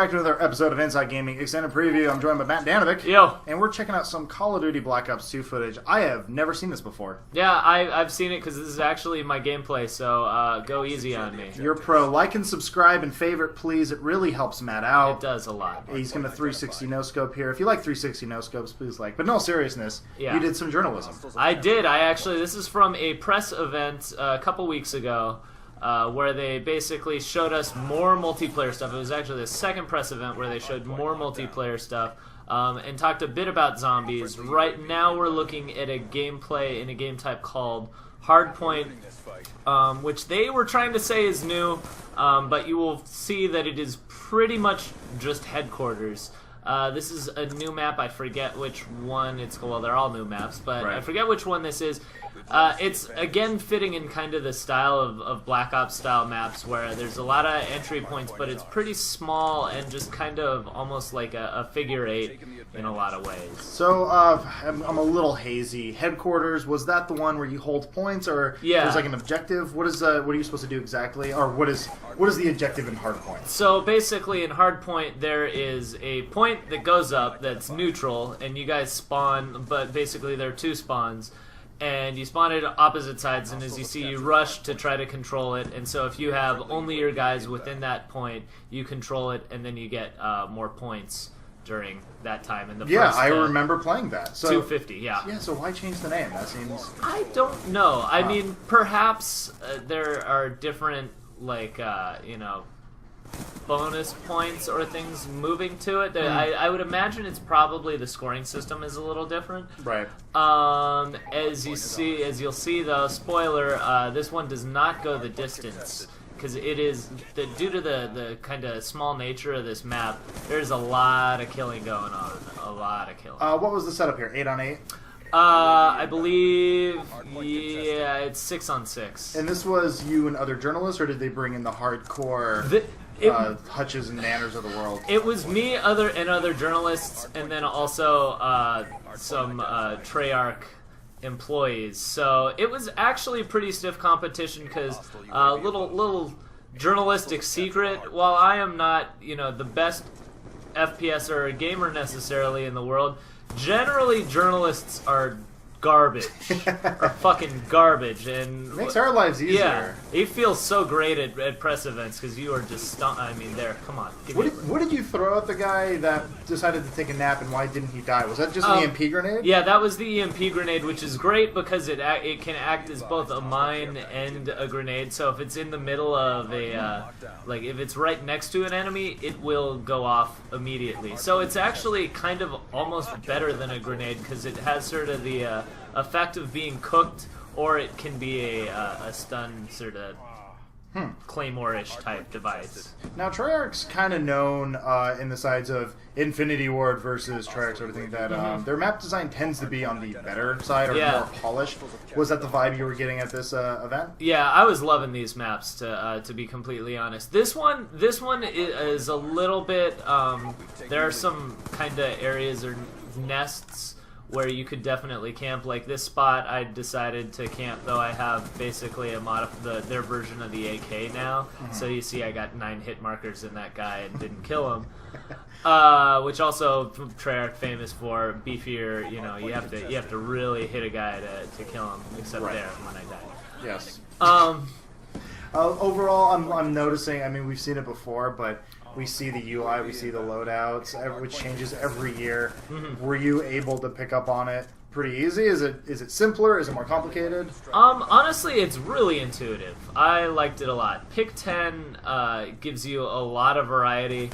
back to another episode of Inside Gaming Extended Preview. I'm joined by Matt Danovic. Yo. And we're checking out some Call of Duty Black Ops 2 footage. I have never seen this before. Yeah, I've seen it because this is actually my gameplay, so go easy on me. You're pro. Like and subscribe and favorite, please. It really helps Matt out. It does a lot. He's going to 360 no-scope here. If you like 360 no-scopes, please like. But no seriousness, you did some journalism. I did. This is from a press event a couple weeks ago. Where they basically showed us more multiplayer stuff. It was actually the second press event where they showed more multiplayer stuff and talked a bit about zombies. Right now we're looking at a gameplay in a game type called Hardpoint, which they were trying to say is new, but you will see that it is pretty much just headquarters. This is a new map. I forget which one it's called. Well, they're all new maps, but I forget which one this is. It's, again, fitting in kind of the style of Black Ops style maps where there's a lot of entry points, but it's pretty small and just kind of almost like a figure eight in a lot of ways. So, I'm a little hazy. Headquarters, was that the one where you hold points, or there's like an objective? What are you supposed to do exactly, or what is the objective in Hardpoint? So basically in Hardpoint there is a point that goes up that's neutral, and you guys spawn, but basically there are two spawns. And you spawn at opposite sides, and as you see, you rush to try to control it. And so if you have only your guys within that point, you control it, and then you get more points during that time. In the first, I remember playing that. So 250, yeah. Yeah, so why change the name? That seems... I don't know. I mean, perhaps there are different, like, bonus points or things moving to it. I would imagine it's probably the scoring system is a little different. Right. As you'll see though, spoiler, this one does not go the distance because it is due to the kind of small nature of this map. There's a lot of killing going on. A lot of killing. What was the setup here? 8 on 8? I believe, it's 6 on 6. And this was you and other journalists, or did they bring in the hardcore Hutches and Nanners of the world? It was me, other journalists, and then also some Treyarch employees. So it was actually pretty stiff competition because little journalistic secret. While I am not the best FPS or gamer necessarily in the world, generally journalists are garbage. Are fucking garbage. And makes our lives easier. Yeah, it feels so great at press events because you are just come on. What did you throw at the guy that decided to take a nap, and why didn't he die? Was that just an EMP grenade? Yeah, that was the EMP grenade, which is great because it can act as both a mine and a grenade. So if it's in the middle of if it's right next to an enemy, it will go off immediately. So it's actually kind of almost better than a grenade because it has sort of the effect of being cooked, or it can be a stun sort of Claymore-ish type device. Now, Treyarch's kind of known in the sides of Infinity Ward versus Treyarch, sort of thing, that their map design tends to be on the better side, or more polished. Was that the vibe you were getting at this event? Yeah, I was loving these maps, to be completely honest. This one is a little bit. There are some kind of areas or nests where you could definitely camp. Like this spot, I decided to camp, though I have basically their version of the AK now. So you see I got 9 hit markers in that guy and didn't kill him. Which also Treyarch famous for, beefier, you have to really hit a guy to kill him, except there when I died. Yes. Overall, I'm noticing, we've seen it before, but we see the UI, we see the loadouts, which changes every year. Were you able to pick up on it pretty easy? Is it simpler? Is it more complicated? Honestly, it's really intuitive. I liked it a lot. Pick 10 gives you a lot of variety.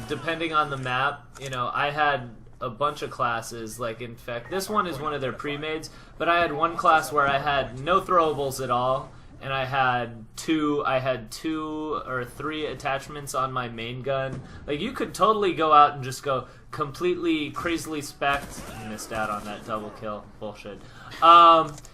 Depending on the map, I had a bunch of classes. Like, in fact, this one is one of their pre-mades, but I had one class where I had no throwables at all. And I had two or three attachments on my main gun. Like, you could totally go out and just go completely crazily spec'd. I missed out on that double kill. Bullshit.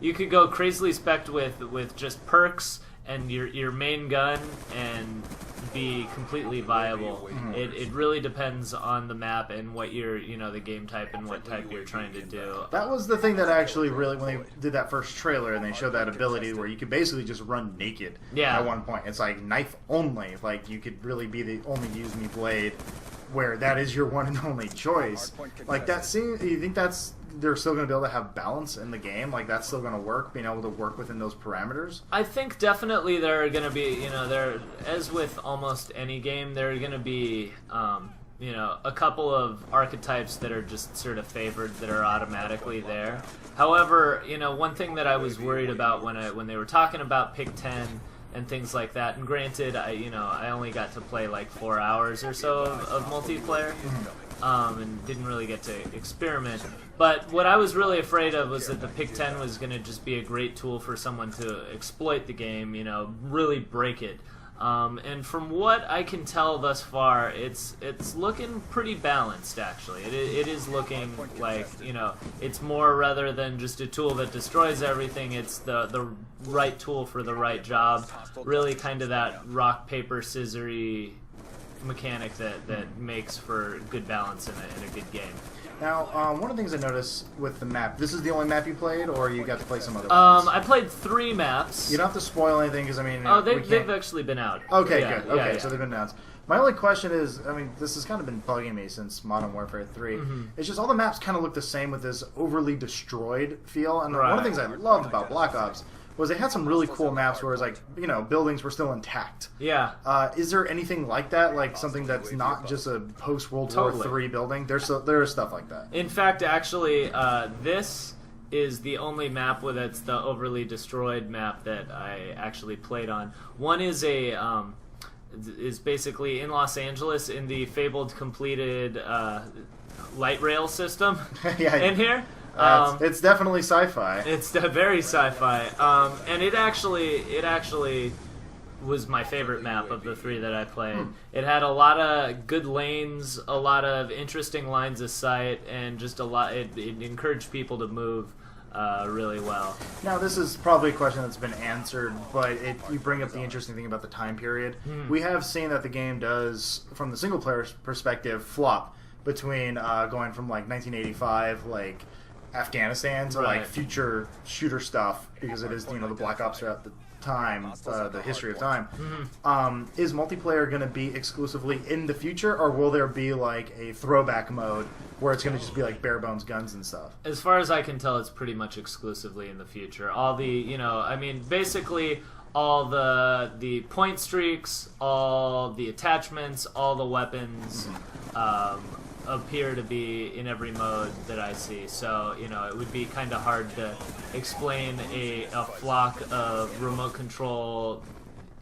You could go crazily spec'd with just perks and your main gun, and be completely viable. It really depends on the map and what you're, the game type and what type you're trying to do. That was the thing that actually really, when they did that first trailer and they showed that ability where you could basically just run naked at one point. It's like knife only. Like you could really be the only use me blade, where that is your one and only choice. Like that scene, you think they're still going to be able to have balance in the game? Like that's still going to work, being able to work within those parameters? I think definitely there are going to be, there, as with almost any game, there are going to be, a couple of archetypes that are just sort of favored that are automatically there. However, one thing that I was worried about when they were talking about pick 10 and things like that, and granted, I only got to play like 4 hours or so of multiplayer, and didn't really get to experiment. But what I was really afraid of was that the pick 10 was going to just be a great tool for someone to exploit the game, really break it. And from what I can tell thus far, it's looking pretty balanced, actually. It is looking like, it's more rather than just a tool that destroys everything, it's the right tool for the right job. Really kind of that rock, paper, scissory mechanic that makes for good balance in a good game. Now, one of the things I noticed with the map, this is the only map you played, or you got to play some other ones? I played 3 maps. You don't have to spoil anything, because, they've actually been out. Okay, good. Okay, so they've been announced. My only question is, this has kind of been bugging me since Modern Warfare 3. It's just all the maps kind of look the same with this overly destroyed feel, and one of the things I loved about Black Ops was they had some really cool maps where it was like, buildings were still intact. Yeah. Is there anything like that? Like something that's not just a post-World War III building? There is stuff like that. In fact, actually, this is the only map that's the overly destroyed map that I actually played on. One is is basically in Los Angeles in the fabled completed light rail system in here. It's definitely sci-fi. It's very sci-fi, and it actually was my favorite map of the 3 that I played. It had a lot of good lanes, a lot of interesting lines of sight, and just a lot. It encouraged people to move really well. Now, this is probably a question that's been answered, but you bring up the interesting thing about the time period. We have seen that the game does, from the single-player perspective, flop between going from like 1985, like Afghanistan to like future shooter stuff, because it is the Black Ops throughout the time, the history of time. Is multiplayer going to be exclusively in the future, or will there be like a throwback mode where it's going to just be like bare bones guns and stuff? As far as I can tell, it's pretty much exclusively in the future. All the basically all the point streaks, all the attachments, all the weapons appear to be in every mode that I see. So, it would be kind of hard to explain a flock of remote control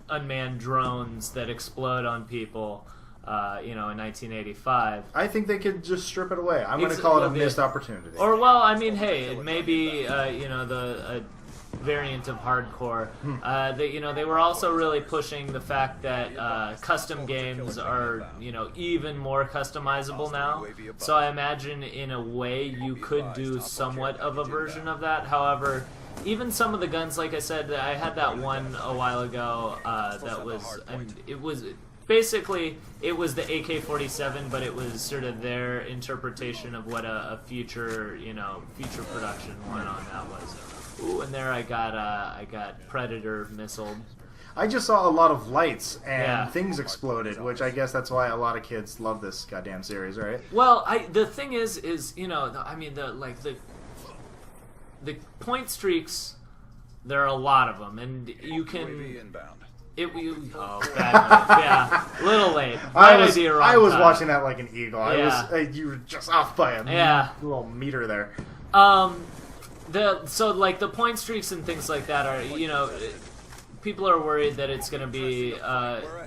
unmanned drones that explode on people, in 1985. I think they could just strip it away. I'm going to call it a missed opportunity. Or, hey, it may be, a variant of hardcore. They were also really pushing the fact that custom games are even more customizable now. So I imagine in a way you could do somewhat of a version of that. However, even some of the guns, like I said, I had that one a while ago that was, it was basically, it was the AK-47, but it was sort of their interpretation of what a future production one on that was. Ooh, and there I got Predator missiled. I just saw a lot of lights and things exploded, which I guess that's why a lot of kids love this goddamn series, right? Well, the thing is the point streaks, there are a lot of them, and you can. Bad move. Yeah, a little late. I was watching that like an eagle. You were just off by a little meter there. The point streaks and things like that are, people are worried that it's going to be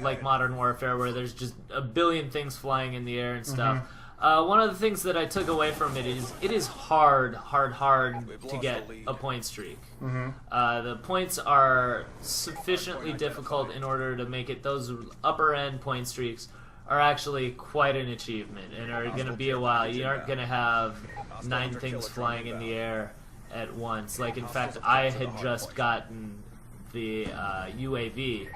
like Modern Warfare, where there's just a billion things flying in the air and stuff. One of the things that I took away from it is hard to get a point streak. The points are sufficiently difficult in order to make it. Those upper end point streaks are actually quite an achievement and are going to be a while. You aren't going to have 9 things flying in the air at once. Like, in fact, I had just gotten the UAV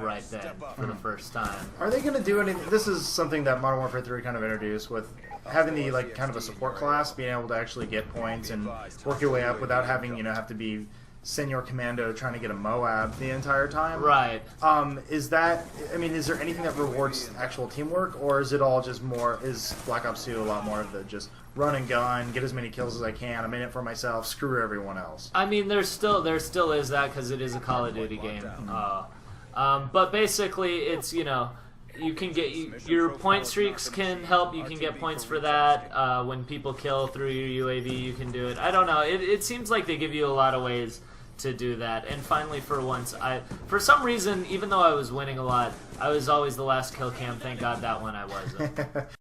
right then for the first time. Are they going to do anything? This is something that Modern Warfare 3 kind of introduced with having the like kind of a support class, being able to actually get points and work your way up without having have to be Senior Commando trying to get a Moab the entire time. Right. Is that? I mean, is there anything that rewards actual teamwork, or is it all just more? Is Black Ops 2 a lot more of the just run and gun, get as many kills as I can, I'm in it for myself, screw everyone else? I mean, there still is that because it is a Call of Duty game. But basically, it's you can get your point streaks can help. You can get points for that when people kill through your UAV. You can do it. I don't know. It seems like they give you a lot of ways to do that. And finally, for once, for some reason, even though I was winning a lot, I was always the last kill cam. Thank God that one I wasn't.